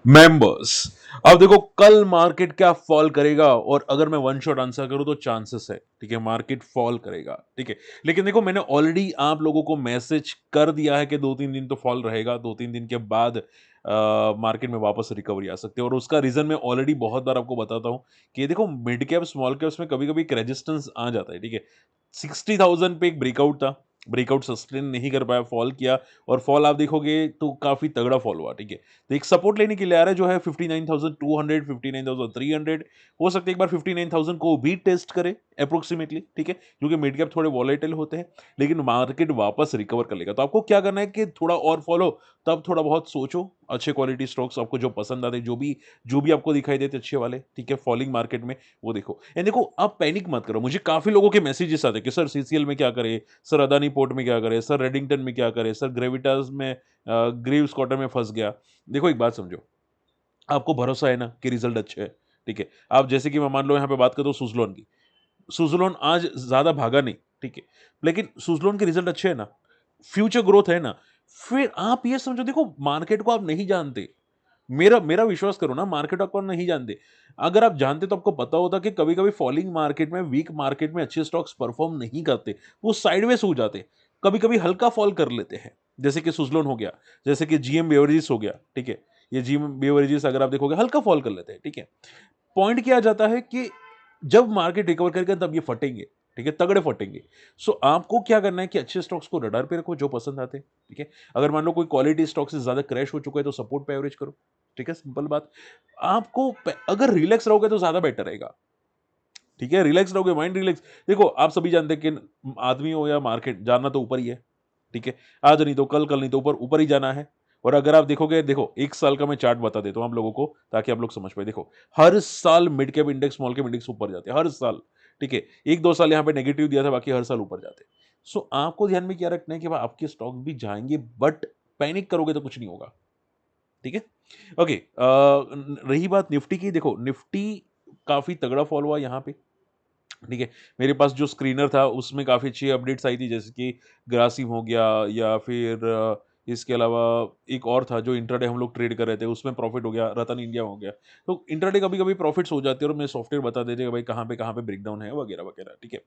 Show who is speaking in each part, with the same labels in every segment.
Speaker 1: Members. अब देखो कल मार्केट क्या फॉल करेगा, और अगर मैं वन शॉट आंसर करूं तो चांसेस है, ठीक है, मार्केट फॉल करेगा, ठीक है। लेकिन देखो मैंने ऑलरेडी आप लोगों को मैसेज कर दिया है कि 2-3 दिन तो फॉल रहेगा, 2-3 दिन के बाद मार्केट में वापस रिकवरी आ सकती है, और उसका रीजन मैं ऑलरेडी बहुत बार आपको बताता हूं कि देखो मिड कैप स्मॉल कैप्स में कभी कभी एक रेजिस्टेंस आ जाता है, ठीक है। 60,000 पे एक ब्रेकआउट था, ब्रेकआउट सस्टेन नहीं कर पाया, फॉल किया, और फॉल आप देखोगे तो काफी तगड़ा फॉल हुआ, ठीक है। तो एक सपोर्ट लेने के लिए आ रहा है जो है 59,200, 59,300। हो सकता है एक बार 59,000 को भी टेस्ट करे अप्रोक्सीमेटली, ठीक है, क्योंकि मिड कैप थोड़े वॉलेटिल होते हैं, लेकिन मार्केट वापस रिकवर कर लेगा। तो आपको क्या करना है कि थोड़ा और फॉलो, तब थोड़ा बहुत सोचो, अच्छे क्वालिटी स्टॉक्स आपको जो पसंद आते, जो भी आपको दिखाई देते अच्छे वाले, ठीक है, फॉलिंग मार्केट में, वो देखो। एंड देखो आप पैनिक मत करो, मुझे काफी लोगों के मैसेजेस आते हैं कि सर सीसीएल में क्या करे, सर अदानी पोर्ट में क्या करे, सर रेडिंगटन में क्या करे, सर ग्रेविटास में ग्रीव्स क्वार्टर में फंस गया। देखो एक बात समझो, आपको भरोसा है ना कि रिजल्ट अच्छे है, ठीक है। आप जैसे कि मैं मान लो यहाँ पे बात करता हूँ सुजलोन की, सुजलोन आज ज्यादा भागा नहीं, ठीक है, लेकिन सुजलोन के रिजल्ट अच्छे है ना, फ्यूचर ग्रोथ है ना। फिर आप ये समझो, देखो मार्केट को आप नहीं जानते, मेरा मेरा विश्वास करो ना, मार्केट को आप नहीं जानते। अगर आप जानते तो आपको पता होता कि कभी कभी फॉलिंग मार्केट में, वीक मार्केट में अच्छे स्टॉक्स परफॉर्म नहीं करते, वो साइडवेज हो जाते, कभी कभी हल्का फॉल कर लेते हैं, जैसे कि सुजलोन हो गया, जैसे कि जीएम बेवरेजेस हो गया, ठीक है। ये जीएम बेवरेजेस अगर आप देखोगे हल्का फॉल कर लेते हैं, ठीक है। पॉइंट क्या आ जाता है कि जब मार्केट रिकवर करेगा तब ये फटेंगे, ठीक है, तगड़े फटेंगे। सो आपको क्या करना है कि अच्छे स्टॉक्स को रडार पे रखो जो पसंद आते हैं, ठीक है। अगर मान लो कोई क्वालिटी स्टॉक से ज्यादा क्रैश हो चुका है तो सपोर्ट पे एवरेज करो, ठीक है, सिंपल बात। आपको अगर रिलैक्स रहोगे तो ज्यादा बेटर रहेगा, ठीक है, रिलैक्स रहोगे, माइंड रिलैक्स। देखो आप सभी जानते हैं कि आदमी हो या मार्केट, जाना तो ऊपर ही है, ठीक है। आज नहीं तो कल, कल नहीं तो ऊपर, ऊपर ही जाना है। और अगर आप देखोगे, देखो एक साल का मैं चार्ट बता देता हूं आप लोगों को ताकि आप लोग समझ पाए। देखो हर साल mid cap index, small cap index ऊपर जाते हैं हर साल, ठीक है। 1-2 साल यहाँ पे नेगेटिव दिया था, बाकी हर साल ऊपर जाते हैं। सो आपको ध्यान में क्या रखना है कि भाई आपके स्टॉक भी जाएंगे, बट पैनिक करोगे तो कुछ नहीं होगा, ठीक है। ओके, रही बात निफ्टी की, देखो निफ्टी काफी तगड़ा फॉल हुआ यहाँ पे, ठीक है। मेरे पास जो स्क्रीनर था उसमें काफ़ी अच्छी अपडेट्स आई थी, जैसे कि ग्रासिम हो गया, या फिर इसके अलावा एक और था जो इंट्राडे हम लोग ट्रेड कर रहे थे, उसमें प्रॉफिट हो गया, रतन इंडिया हो गया। तो इंट्राडे कभी-कभी प्रॉफिट्स हो जाते हैं और मैं सॉफ्टवेयर बता देते हैं कि भाई कहाँ पे ब्रेकडाउन है वगैरह-वगैरह, ठीक है।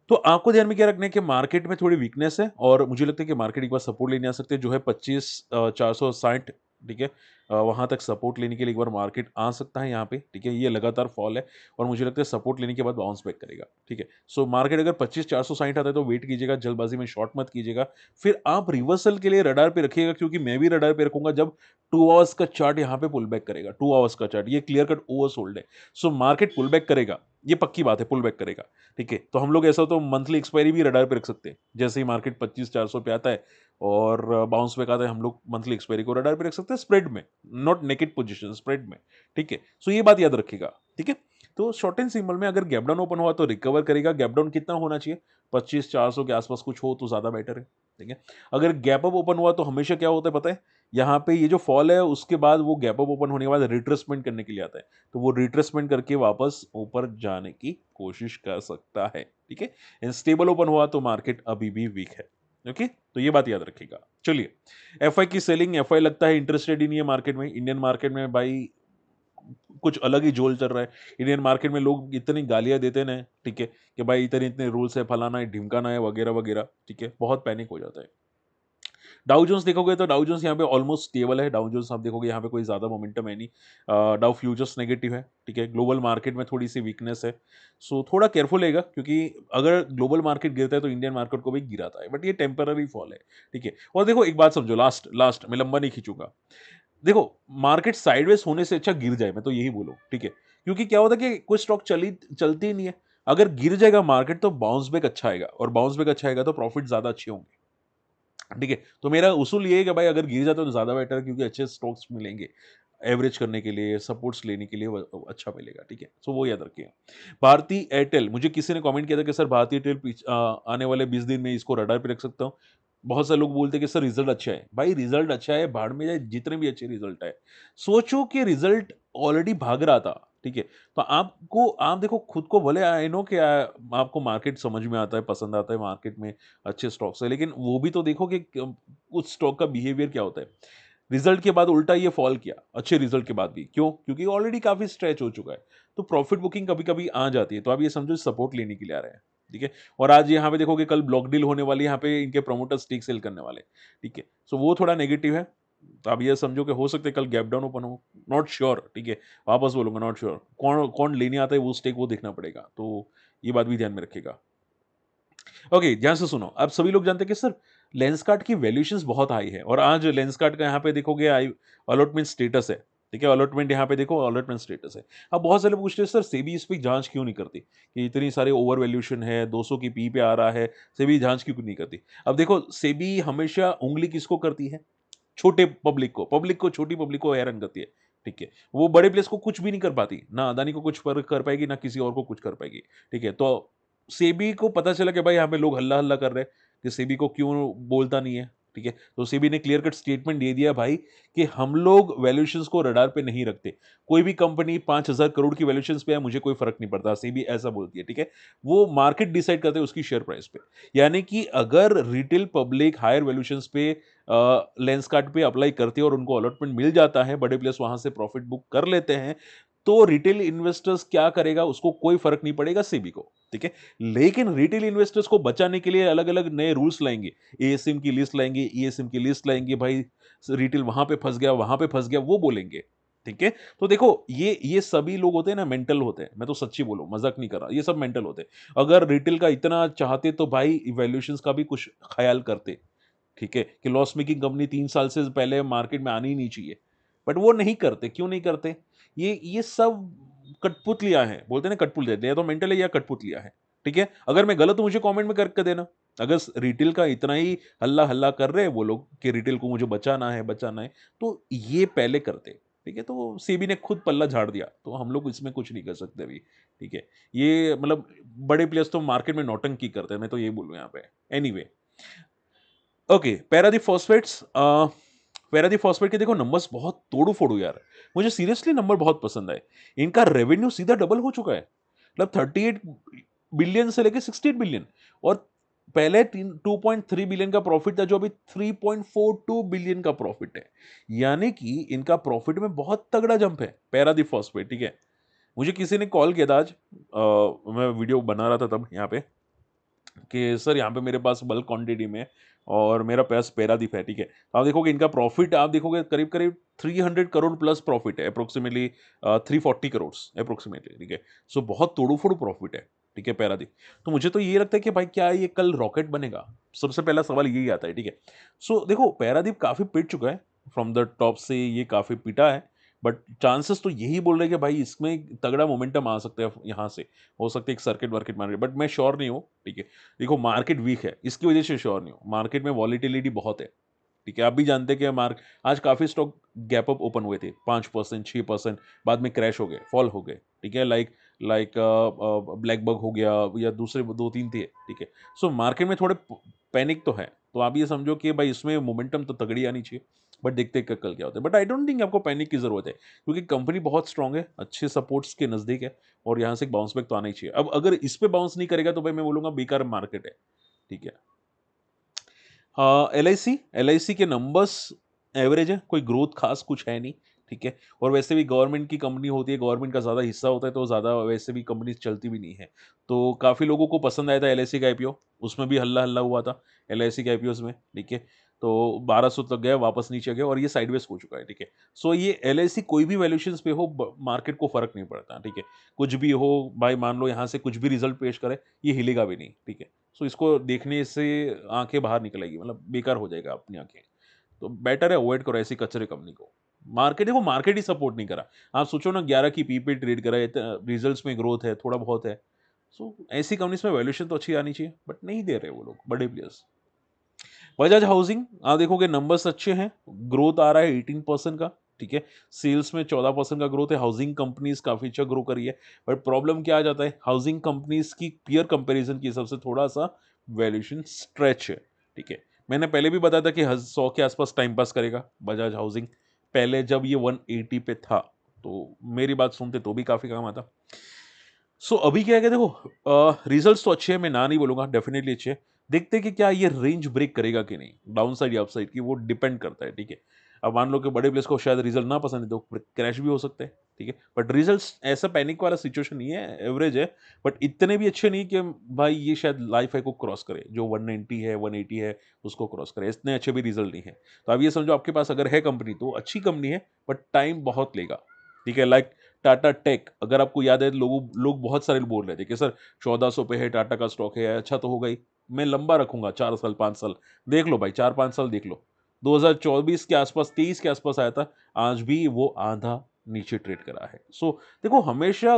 Speaker 1: तो आपको ध्यान में क्या रखना है कि मार्केट में थोड़ी वीकनेस है, और मुझे लगता है कि मार्केट एक बार सपोर्ट लेने आ सकते हैं जो है 25,460, ठीक है। वहां तक सपोर्ट लेने के लिए एक बार मार्केट आ सकता है यहाँ पे, ठीक है। ये लगातार फॉल है, और मुझे लगता है सपोर्ट लेने के बाद बाउंस बैक करेगा, ठीक है। सो मार्केट अगर 25,460 आता है तो वेट कीजिएगा, जल्दबाजी में शॉर्ट मत कीजिएगा। फिर आप रिवर्सल के लिए रडार पे रखिएगा, क्योंकि मैं भी रडार पे रखूंगा जब 2 आवर्स का चार्ट यहाँ पे पुल बैक करेगा। 2 आवर्स का चार्ट ये क्लियर कट ओवरसोल्ड है। सो मार्केट पुल बैक करेगा, ये पक्की बात है, पुल बैक करेगा, ठीक है। तो हम लोग ऐसा तो मंथली एक्सपायरी भी रडार पे रख सकते हैं, जैसे ही मार्केट 25,400 पे आता है और बाउंस बैक आता है, हम लोग मंथली एक्सपायरी को रडार पे रख सकते हैं स्प्रेड में, नॉट नेकेड पोजीशन, स्प्रेड में, ठीक है। सो ये बात याद रखिएगा, ठीक है। तो शॉर्ट एंड सिंबल में अगर गैप डाउन ओपन हुआ तो रिकवर करेगा। गैप डाउन कितना होना चाहिए, 25,400 के आसपास कुछ हो तो ज्यादा बेटर है, ठीक है। अगर गैप अप ओपन हुआ तो हमेशा क्या होता है पता है, यहाँ पे ये जो फॉल है उसके बाद वो गैप अप ओपन होने के बाद रिट्रेसमेंट करने के लिए आता है, तो वो रिट्रेसमेंट करके वापस ऊपर जाने की कोशिश कर सकता है, ठीक है। स्टेबल ओपन हुआ तो मार्केट अभी भी वीक है, ओके। तो ये बात याद रखिएगा। चलिए, एफआई की सेलिंग, एफआई लगता है इंटरेस्टेड ही नहीं है मार्केट में। इंडियन मार्केट में भाई कुछ अलग ही जोल चल रहा है। इंडियन मार्केट में लोग इतनी गालियां देते ना, ठीक है, कि भाई इतने इतने रूल्स है, फलाना है, ढिमकाना है, वगैरह वगैरह, ठीक है, बहुत पैनिक हो जाता है। डाउ जोन्स देखोगे तो डाउ जोन्स यहाँ पे ऑलमोस्ट स्टेबल है। डाउ जोन्स आप देखोगे यहाँ पे कोई ज्यादा मोमेंटम है नहीं। डाउ फ्यूचर्स नेगेटिव है, ठीक है। ग्लोबल मार्केट में थोड़ी सी वीकनेस है, सो थोड़ा केयरफुल रहेगा, क्योंकि अगर ग्लोबल मार्केट गिरता है तो इंडियन मार्केट को भी गिराता है, बट ये टेम्पररी फॉल है, ठीक है। और देखो एक बात समझो, लास्ट लास्ट मैं लंबा नहीं खींचूंगा। देखो मार्केट साइडवेज होने से अच्छा गिर जाए, मैं तो यही बोलूं, ठीक है। क्योंकि क्या होता है कि कोई स्टॉक चलती ही नहीं है। अगर गिर जाएगा मार्केट तो बाउंस बैक अच्छा आएगा, और बाउंस बैक अच्छा आएगा तो प्रॉफिट ज्यादा अच्छे होंगे, ठीक है। तो मेरा उसूल ये है कि भाई अगर गिर जाता है तो ज्यादा बेटर है, क्योंकि अच्छे स्टॉक्स मिलेंगे एवरेज करने के लिए, सपोर्ट्स लेने के लिए अच्छा मिलेगा, ठीक है। सो वो याद रखिए। भारती एयरटेल, मुझे किसी ने कमेंट किया था कि सर भारती एयरटेल आने वाले 20 दिन में इसको रडार पे रख सकता हूँ। बहुत सारे लोग बोलते हैं कि सर रिजल्ट अच्छा है। भाई रिजल्ट अच्छा है, भाड़ में जाए जितने भी अच्छे रिजल्ट है। सोचो कि रिजल्ट ऑलरेडी भाग रहा था, ठीक है। तो आप देखो खुद को, भले आई नो कि आपको मार्केट समझ में आता है, पसंद आता है मार्केट में अच्छे स्टॉक्स है, लेकिन वो भी तो देखो कि उस स्टॉक का बिहेवियर क्या होता है। रिजल्ट के बाद उल्टा ये फॉल किया, अच्छे रिजल्ट के बाद भी। क्यों? क्योंकि ऑलरेडी काफ़ी स्ट्रेच हो चुका है। तो प्रॉफिट बुकिंग कभी-कभी आ जाती है, तो आप ये समझो सपोर्ट लेने के लिए आ रहे हैं, ठीक है? और आज यहाँ पे देखोगे कल ब्लॉक डील होने वाली है, यहाँ पे इनके प्रमोटर स्टेक सेल करने वाले हैं, ठीक है? सो वो थोड़ा नेगेटिव है। तो आप ये समझो कि हो सकता है कल गैप डाउन ओपन हो, नॉट श्योर, ठीक है? वापस बोलूँगा नॉट श्योर। कौन कौन लेने आता है वो स्टेक वो देखना पड़ेगा, तो ये बात भी ध्यान में रखिएगा। ओके, ध्यान से सुनो। अब सभी लोग जानते हैं कि सर लेंसकार्ट की वैल्यूएशंस बहुत हाई है और आज लेंसकार्ट का यहाँ पे देखोगे आई अलॉटमेंट स्टेटस है, ठीक है? अलॉटमेंट यहाँ पे देखो अलॉटमेंट स्टेटस है। अब बहुत सारे लोग पूछते हैं सर सेबी इस पे जाँच क्यों नहीं करती? कि इतनी सारी ओवर वैल्यूएशन है, 200 की पी पे आ रहा है, सेबी जाँच क्यों नहीं करती? अब देखो सेबी हमेशा उँगली किसको करती है? छोटे पब्लिक को छोटी पब्लिक को हैरान करती है, ठीक है? वो बड़े प्लेयर्स को कुछ भी नहीं कर पाती, ना अदानी को कुछ फ़र्क कर पाएगी, ना किसी और को कुछ कर पाएगी, ठीक है? तो सेबी को पता चला कि भाई यहाँ पे लोग हल्ला-हल्ला कर रहे हैं, कि सेबी को क्यों बोलता नहीं है, ठीक है? तो सेबी ने क्लियर कट स्टेटमेंट दे दिया भाई कि हम लोग वैल्यूएशंस को रडार पे नहीं रखते। कोई भी कंपनी 5,000 करोड़ की वैल्यूएशंस पे है, मुझे कोई फ़र्क नहीं पड़ता, सेबी ऐसा बोलती है, ठीक है? वो मार्केट डिसाइड करता है उसकी शेयर प्राइस पे। यानी कि अगर रिटेल पब्लिक हायर वैल्यूएशंस पे लेंसकार्ट पे अप्लाई करती है और उनको अलॉटमेंट मिल जाता है, बड़े प्लेयर्स वहाँ से प्रॉफिट बुक कर लेते हैं, तो रिटेल इन्वेस्टर्स क्या करेगा उसको कोई फ़र्क नहीं पड़ेगा सेबी को, ठीक है? लेकिन रिटेल इन्वेस्टर्स को बचाने के लिए अलग-अलग नए रूल्स लाएँगे। एएसएम की लिस्ट लाएँगे, ईएसएम की लिस्ट लाएँगे, भाई रिटेल वहाँ पे फँस गया, वहाँ पे फँस गया, वो बोलेंगे, ठीक है? तो देखो ये सभी लोग होते हैं ना मेंटल होते हैं, मैं तो सच्ची बोलूँ, मज़ाक नहीं कर रहा, ये सब मेंटल होते हैं। अगर रिटेल का इतना चाहते तो भाई वैल्यूएशंस का भी कुछ ख़्याल करते। ठीक है? कि लॉस मेकिंग कंपनी 3 साल से पहले मार्केट में आनी ही नहीं चाहिए। बट वो नहीं करते, क्यों नहीं करते? ये सब कठपुतलियाँ हैं, बोलते हैं ना कठपुतलियाँ, या तो मेंटल है या कठपुतलियाँ हैं, ठीक है? अगर मैं गलत हूँ मुझे कमेंट में करके देना। अगर रिटेल का इतना ही हल्ला-हल्ला कर रहे हैं वो लोग कि रिटेल को मुझे बचाना है, तो ये पहले करते, ठीक है? तो सेबी ने खुद पल्ला झाड़ दिया, तो हम लोग इसमें कुछ नहीं कर सकते अभी, ठीक है? ये मतलब बड़े प्लेयर्स तो मार्केट में नौटंकी करते हैं, मैं तो ये बोलूँ यहाँ पे। Anyway okay, Paradip phosphates Paradip phosphate के देखो नंबर्स बहुत तोड़ू-फोड़ू यार। मुझे सीरियसली नंबर बहुत पसंद आए। इनका रेवेन्यू सीधा डबल हो चुका है। मतलब 38 बिलियन से लेके 68 बिलियन और पहले 2.3 बिलियन का प्रॉफिट था जो अभी 3.42 बिलियन का प्रॉफिट है। यानी कि इनका प्रॉफिट में बहुत तगड़ा जंप है, पैरादीप फॉस्फेट, ठीक है? मुझे किसी ने कॉल किया था आज मैं वीडियो बना रहा था तब यहाँ पे कि सर यहाँ पे मेरे पास बल्क क्वांटिटी में है और मेरा पास पैरादीप है, ठीक है? तो आप देखोगे इनका प्रॉफिट आप देखोगे करीब-करीब 300 करोड़ प्लस प्रॉफिट है अप्रॉक्सिमेटली 340 करोड़्स अप्रॉक्सिमेटली, ठीक है? सो बहुत तोड़-फोड़ प्रॉफिट है, ठीक है, पैरादीप। तो मुझे तो ये लगता है कि भाई क्या ये कल रॉकेट बनेगा? सबसे पहला सवाल यही आता है, ठीक है? सो देखो पैरादीप काफ़ी पिट चुका है, फ्रॉम द टॉप से ये काफ़ी पिटा है, बट चांसेस तो यही बोल रहे हैं कि भाई इसमें तगड़ा मोमेंटम आ सकता है यहाँ से। हो सकता है एक सर्किट-वर्किट मार बट मैं श्योर नहीं हूँ, ठीक है? देखो मार्केट वीक है, इसकी वजह से श्योर नहीं हूँ। मार्केट में वॉलेटिलिटी बहुत है, ठीक है? आप भी जानते हैं कि आज काफ़ी स्टॉक गैप अप ओपन हुए थे, 5% 6% बाद में क्रैश हो गए, फॉल हो गए, ठीक है? लाइक ब्लैकबग हो गया या दूसरे 2-3 थे, ठीक है? सो मार्केट में थोड़े प पैनिक तो है, तो आप ये समझो कि भाई इसमें मोमेंटम तो तगड़ी आनी चाहिए, बट देखते हैं क कल क्या होता है। बट आई डोंट थिंक आपको पैनिक की ज़रूरत है, क्योंकि कंपनी बहुत स्ट्रॉन्ग है, अच्छे सपोर्ट्स के नज़दीक है और यहाँ से एक बाउंस बैक तो आना ही चाहिए। अब अगर इस पे बाउंस नहीं करेगा तो भाई मैं बोलूँगा बेकार मार्केट है, ठीक है? एलआईसी के नंबर्स एवरेज है, कोई ग्रोथ खास कुछ है नहीं, ठीक है? और वैसे भी गवर्नमेंट की कंपनी होती है, गवर्नमेंट का ज़्यादा हिस्सा होता है, तो ज़्यादा वैसे भी कंपनीज़ चलती भी नहीं है। तो काफ़ी लोगों को पसंद आया था एलआईसी का आईपीओ, उसमें भी हल्ला-हल्ला हुआ था एलआईसी के आईपीओज़ में, ठीक है? तो 1200 तक गया, वापस नीचे गया और ये साइडवेज़ हो चुका है, ठीक है? सो ये एलआईसी कोई भी वैल्यूएशंस पे हो ब मार्केट को फ़र्क नहीं पड़ता, ठीक है? कुछ भी हो, भाई मान लो यहाँ से कुछ भी रिज़ल्ट पेश करे, ये हिलेगा भी नहीं, ठीक है? सो इसको देखने से आँखें बाहर निकल आएगी, मतलब बेकार हो जाएगा अपनी आँखें। तो बेटर है अवॉइड करो ऐसी कचरे कंपनी को। मार्केट देखो मार्केट ही सपोर्ट नहीं करा। आप सोचो ना 11 की पी पे ट्रेड करा है, रिजल्ट्स में ग्रोथ है, थोड़ा बहुत है। सो ऐसी कंपनीज़ में वैल्यूएशन तो अच्छी आनी चाहिए, बट नहीं दे रहे वो लोग, बड़े प्लेयर्स। बजाज हाउसिंग आप देखोगे नंबर्स अच्छे हैं, ग्रोथ आ रहा है 18% का, ठीक है? सेल्स में 14% का ग्रोथ है, हाउसिंग कंपनीज़ काफ़ी अच्छा ग्रो करी है। बट प्रॉब्लम क्या आ जाता है, हाउसिंग कंपनीज़ की पीयर कंपैरिज़न के हिसाब से थोड़ा-सा वैल्यूएशन स्ट्रेच है, ठीक है? मैंने पहले भी बताया था कि 100 के आसपास टाइम पास करेगा बजाज हाउसिंग। पहले जब ये 180 पे था, तो मेरी बात सुनते तो भी काफ़ी काम आता। सो अभी क्या है कि देखो रिजल्ट्स तो अच्छे हैं, मैं ना नहीं बोलूँगा, डेफिनिटली अच्छे हैं। देखते हैं कि क्या ये रेंज ब्रेक करेगा कि नहीं, डाउनसाइड या अपसाइड की वो डिपेंड करता है, ठीक है? अब मान लो कि बड़े प्लेयर्स को शायद रिजल्ट ना पसंद है तो क्रैश भी हो सकते हैं, ठीक है, बट रिजल्ट्स ऐसा पैनिक वाला सिचुएशन नहीं है, एवरेज है, बट इतने भी अच्छे नहीं कि भाई ये शायद लाइफ हाई को क्रॉस करे, जो 190 है 180 है उसको क्रॉस करे, इतने अच्छे भी रिजल्ट नहीं है। तो आप ये समझो आपके पास अगर है कंपनी तो अच्छी कंपनी है, बट टाइम बहुत लेगा, ठीक है। लाइक टाटा टेक, अगर आपको याद है लोग बहुत सारे बोल रहे थे कि सर 1400 पे है, टाटा का स्टॉक है, अच्छा तो होगा ही, मैं लंबा रखूंगा 4 साल 5 साल, देख लो भाई 4 5 साल देख लो। 2024 के आसपास 23 के आसपास आया था, आज भी वो आधा नीचे ट्रेड करा है। सो देखो हमेशा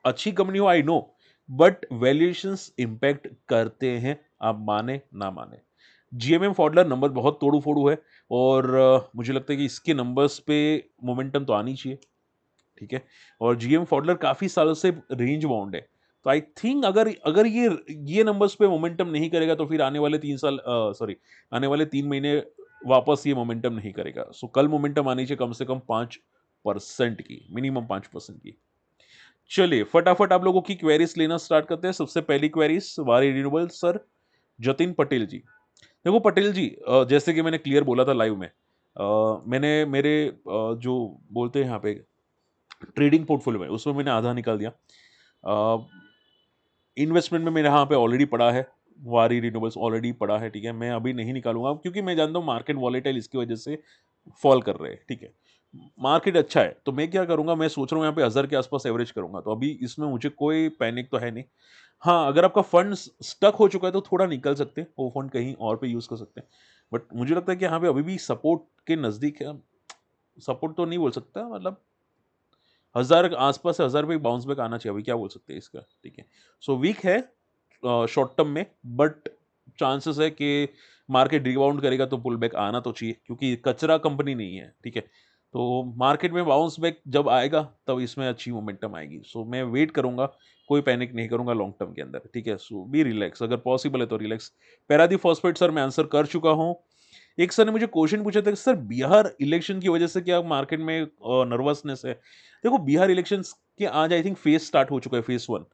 Speaker 1: अच्छी कंपनी हो, I know, but valuations impact करते हैं, आप माने ना माने। जीएमएम फॉडलर नंबर बहुत तोड़ू फोड़ू है, और मुझे लगता है कि इसके नंबर्स पे मोमेंटम तो आनी चाहिए, ठीक है। और जीएम फॉडलर काफी सालों से रेंज बाउंड है, तो आई थिंक अगर अगर ये नंबर्स पे मोमेंटम नहीं करेगा तो फिर आने वाले 3 साल, सॉरी, आने वाले 3 महीने वापस ये मोमेंटम नहीं करेगा। सो कल मोमेंटम आनी चाहिए कम से कम 5% की, मिनिमम 5% की। चलिए फटाफट आप लोगों की क्वेरीज लेना स्टार्ट करते हैं। सबसे पहली क्वेरीज वारी रिन्यूएबल सर, जतिन पटेल जी। देखो पटेल जी, जैसे कि मैंने क्लियर बोला था लाइव में, मैंने मेरे जो बोलते हैं यहाँ पे ट्रेडिंग पोर्टफोलियो में, उसमें मैंने आधा निकाल दिया। इन्वेस्टमेंट में मेरे यहाँ पे ऑलरेडी पड़ा है, वारी रिन्यूएबल्स ऑलरेडी पड़ा है, ठीक है। मैं अभी नहीं निकालूंगा क्योंकि मैं जानता हूँ मार्केट वॉलेटाइल इसकी वजह से फॉल कर रहे हैं, ठीक है। मार्केट अच्छा है तो मैं क्या करूंगा, मैं सोच रहा हूँ यहाँ पे 1000 के आसपास एवरेज करूंगा, तो अभी इसमें मुझे कोई पैनिक तो है नहीं। हाँ, अगर आपका फंड स्टक हो चुका है तो थोड़ा निकल सकते हैं, वो फंड कहीं और पे यूज कर सकते हैं, बट मुझे लगता है कि यहाँ पे अभी भी सपोर्ट के नजदीक है। सपोर्ट तो नहीं बोल सकता, मतलब 1000 आसपास से 1000 पे बाउंस बैक आना चाहिए, अभी क्या बोल सकते हैं इसका, ठीक है। सो वीक है शॉर्ट टर्म में, बट चांसेस है कि मार्केट रिबाउंड करेगा तो पुल बैक आना तो चाहिए, क्योंकि कचरा कंपनी नहीं है, ठीक है। तो मार्केट में बाउंस बैक जब आएगा तब इसमें अच्छी मोमेंटम आएगी। सो मैं वेट करूंगा, कोई पैनिक नहीं करूंगा लॉन्ग टर्म के अंदर, ठीक है। सो बी रिलैक्स, अगर पॉसिबल है तो रिलैक्स। पैरादी फॉस्फेट सर मैं आंसर कर चुका हूं। एक सर ने मुझे क्वेश्चन पूछा था कि सर बिहार इलेक्शन की वजह से क्या मार्केट में नर्वसनेस है। देखो बिहार इलेक्शंस के आज आई थिंक फेज स्टार्ट हो चुका है, फेज 1।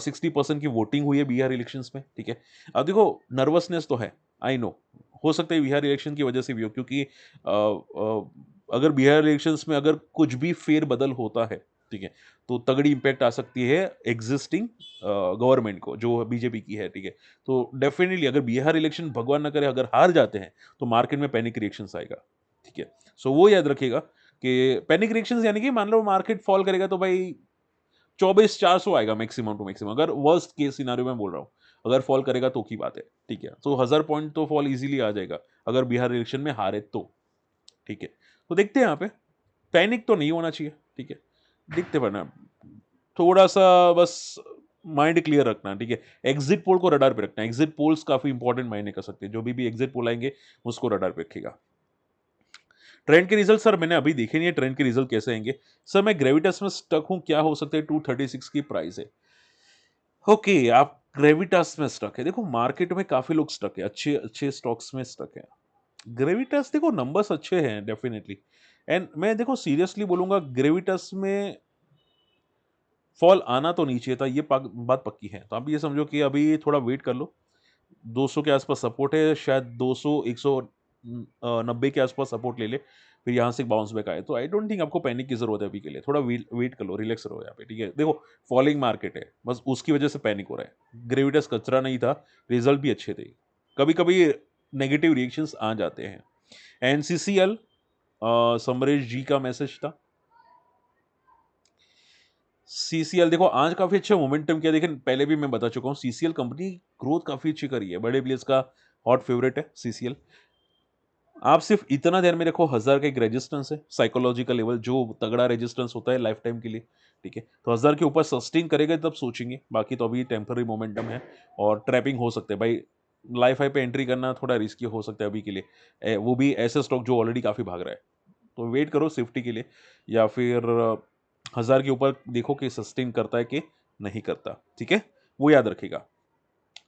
Speaker 1: 60% की वोटिंग हुई है बिहार इलेक्शंस में, ठीक है। अब देखो नर्वसनेस तो है, आई नो, हो सकता है बिहार इलेक्शन की वजह से भी हो, क्योंकि अगर बिहार इलेक्शंस में अगर कुछ भी फेर बदल होता है, ठीक है, तो तगड़ी इंपैक्ट आ सकती है एग्जिस्टिंग गवर्नमेंट को जो बीजेपी की है, ठीक है। तो डेफिनेटली अगर बिहार इलेक्शन भगवान ना करे अगर हार जाते हैं तो मार्केट में पैनिक रिएक्शंस आएगा, ठीक है। सो वो याद रखिएगा कि पैनिक रिएक्शंस यानी कि मान लो मार्केट फॉल करेगा तो भाई 24,400 आएगा मैक्सिमम टू मैक्सिमम, अगर वर्स्ट केस सिनारियो में बोल रहा हूँ। अगर फॉल करेगा तो की बात है, ठीक है। तो 1000 पॉइंट तो फॉल इजीली आ जाएगा अगर बिहार इलेक्शन में हारे तो, ठीक है। तो देखते हैं यहाँ पे, पैनिक तो नहीं होना चाहिए, ठीक है। देखते बना, थोड़ा सा बस माइंड क्लियर रखना, ठीक है। एग्जिट पोल को रडार पे रखना, एग्जिट पोल्स काफी इंपॉर्टेंट मायने कर सकते हैं, जो भी एग्जिट पोल आएंगे उसको रडार पे रखेगा। ट्रेंड के रिजल्ट सर मैंने अभी देखे नहीं है, ट्रेंड के रिजल्ट कैसे आएंगे। सर मैं ग्रेविटस में स्टक हूं, क्या हो सकता है, 236 की प्राइस है। ओके, आप ग्रेविटास में स्टक है। देखो मार्केट में काफी लोग स्टक है, अच्छे अच्छे स्टॉक्स में स्टक है। ग्रेविटास देखो नंबर्स अच्छे हैं डेफिनेटली, एंड मैं देखो सीरियसली बोलूंगा ग्रेविटास में फॉल आना तो नहीं चाहिए था, ये बात पक्की है। तो आप ये समझो कि अभी थोड़ा वेट कर लो, 200 के आसपास सपोर्ट है, शायद 200 190 के आसपास सपोर्ट ले ले, फिर यहाँ से बाउंस बैक आए, तो आई डोंट थिंक आपको पैनिक की जरूरत है अभी के लिए। थोड़ा वेट कर लो, रिलैक्स रहो यहाँ पे, ठीक है। देखो फॉलिंग मार्केट है, बस उसकी वजह से पैनिक हो रहा है। ग्रेविटस कचरा नहीं था, रिजल्ट भी अच्छे थे, कभी कभी नेगेटिव रिएक्शंस आ जाते हैं। एनसीसीएल, समरेश जी का मैसेज था। सीसीएल देखो आज काफी अच्छा मोमेंटम किया, लेकिन पहले भी मैं बता चुका हूँ सीसीएल कंपनी ग्रोथ काफी अच्छी करी है, बड़े प्लेयर्स का हॉट फेवरेट है सीसीएल। आप सिर्फ इतना ध्यान में रखो, 1000 का एक रेजिस्टेंस है, साइकोलॉजिकल लेवल जो तगड़ा रेजिस्टेंस होता है लाइफ टाइम के लिए, ठीक है। तो 1000 के ऊपर सस्टेन करेगा तब सोचेंगे, बाकी तो अभी टेम्पररी मोमेंटम है और ट्रैपिंग हो सकते हैं भाई। लाइफ हाई पे एंट्री करना थोड़ा रिस्की हो सकता है अभी के लिए, वो भी ऐसे स्टॉक जो ऑलरेडी काफी भाग रहा है। तो वेट करो सेफ्टी के लिए, या फिर 1000 के ऊपर देखो कि सस्टेन करता है कि नहीं करता, ठीक है, वो याद रखिएगा।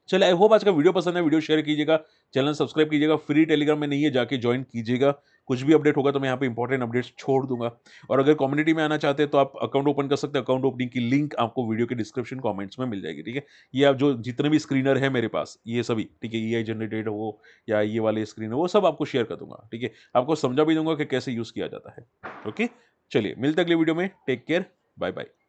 Speaker 1: चलिए आई होप आज का वीडियो पसंद है, वीडियो शेयर कीजिएगा, चैनल सब्सक्राइब कीजिएगा, फ्री टेलीग्राम में नहीं है जाके ज्वाइन कीजिएगा, कुछ भी अपडेट होगा तो मैं यहाँ पे इंपॉर्टेंट अपडेट्स छोड़ दूंगा। और अगर कम्युनिटी में आना चाहते हैं तो आप अकाउंट ओपन कर सकते हैं। अकाउंट ओपनिंग की लिंक आपको वीडियो के डिस्क्रिप्शन कमेंट्स में मिल जाएगी, ठीक है। ये आप जो जितने भी स्क्रीनर है मेरे पास ये सभी, ठीक है, एआई जनरेटेड हो या ये वाले स्क्रीन हो, वो सब आपको शेयर कर दूंगा, ठीक है। आपको समझा भी दूंगा कि कैसे यूज किया जाता है। ओके, चलिए मिलते हैं अगले वीडियो में। Take care, bye bye.